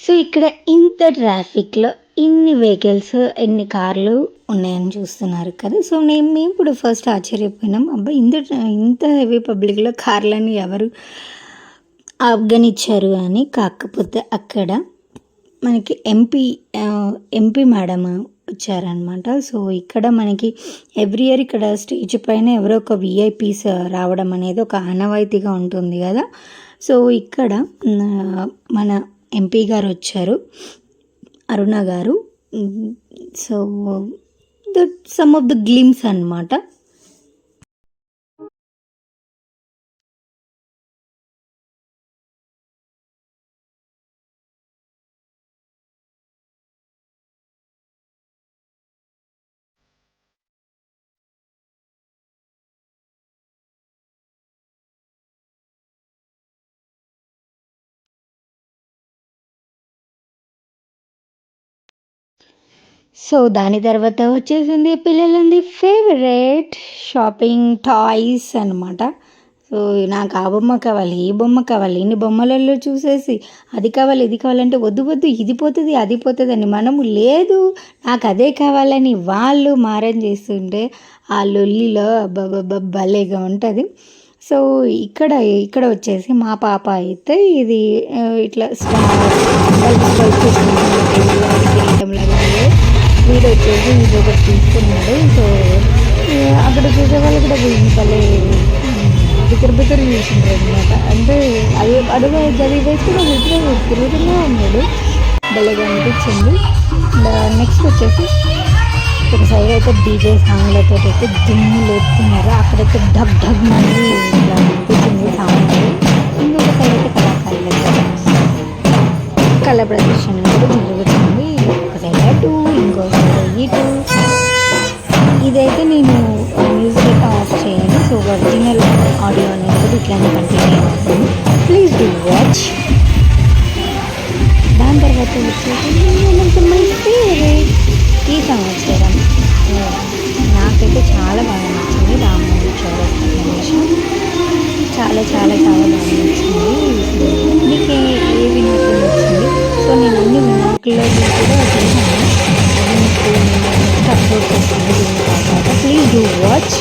So ఇక్కడ ఇంత ట్రాఫిక్‌లో ఇన్ని వెహికల్స్, ఎన్ని కార్లు ఉన్నాయని చూస్తున్నారు కదా! సో మేము ఇప్పుడు ఫస్ట్ ఆశ్చర్యపోయినాం. అబ్బా! ఇంత హెవీ పబ్లిక్‌లో కార్లని ఎవరు ఆగనిచ్చారు అని. కాకపోతే అక్కడ మనకి ఎంపీ మేడం వచ్చారనమాట. సో ఇక్కడ మనకి ఎవ్రీ ఇయర్ ఇక్కడ స్టేజ్ పైన ఎవరో ఒక వీఐపీస్ రావడం అనేది ఒక ఆనవాయితీగా ఉంటుంది కదా! సో ఇక్కడ మన ఎంపీ గారు వచ్చారు, అరుణ గారు. So that some of the glimpse అనమాట. సో దాని తర్వాత వచ్చేసింది పిల్లలంది ఫేవరెట్ షాపింగ్ టాయ్స్ అనమాట. సో నాకు ఆ బొమ్మ కావాలి, ఈ బొమ్మ కావాలి, ఇన్ని బొమ్మలలో చూసేసి అది కావాలి, ఇది కావాలంటే వద్దు వద్దు ఇది పోతుంది అది పోతుంది అని మనము లేదు నాకు అదే కావాలని వాళ్ళు మారం చేస్తుంటే ఆ లొల్లిలో భలేగా ఉంటుంది. సో ఇక్కడ వచ్చేసి మా పాప అయితే ఇది ఇట్లా వీడు వచ్చేసి ఇది ఒకటి తీసుకున్నాడు. సో అక్కడ చూసే వాళ్ళు కూడా వీడిని భలే బిక్కర చూసిండ్రు అనమాట. అంటే అది అడుగు గది వేసుకుని వీటిలో తిరుగుతూనే ఉన్నాడు. భలేగా అనిపించింది. నెక్స్ట్ వచ్చేసి ఒక సైడ్ అయితే డీజే సాంగ్లతో అయితే దుమ్ము లేపుతున్నారు. అక్కడైతే ఢగ్ ఢగ్ మనీ ఇట్లా అనిపించింది సాంగ్. ఇంకొక సైడ్ అయితే కళా ప్రదర్శన కూడా జరుగుతుంది. ఒక సైడ్ అటు, ఇంకో సైడ్ ఇటు. ఇదైతే నేను మ్యూజిక్ అయితే ఆఫ్ చేయను. సో ఒరిజినల్ ఆడియో అనేది కూడా ఇట్లానే కంటిన్యూ అవుతుంది. Please do watch. దాని తర్వాత వచ్చేసి మై ఫేవరెట్ ఈ సంవత్సరం నాకైతే చాలా బాగా నచ్చింది రామోజీ చౌరస్తా ప్రదేశం. చాలా చాలా చాలా బాగా నచ్చింది. మీకు ఏ వినాయకుడు నచ్చింది? సో నేను అన్ని వినాయకుల్లో కూడా చేశాను. అది మీకు నేను అప్లోడ్ చేస్తాను దీని తర్వాత. Please do watch.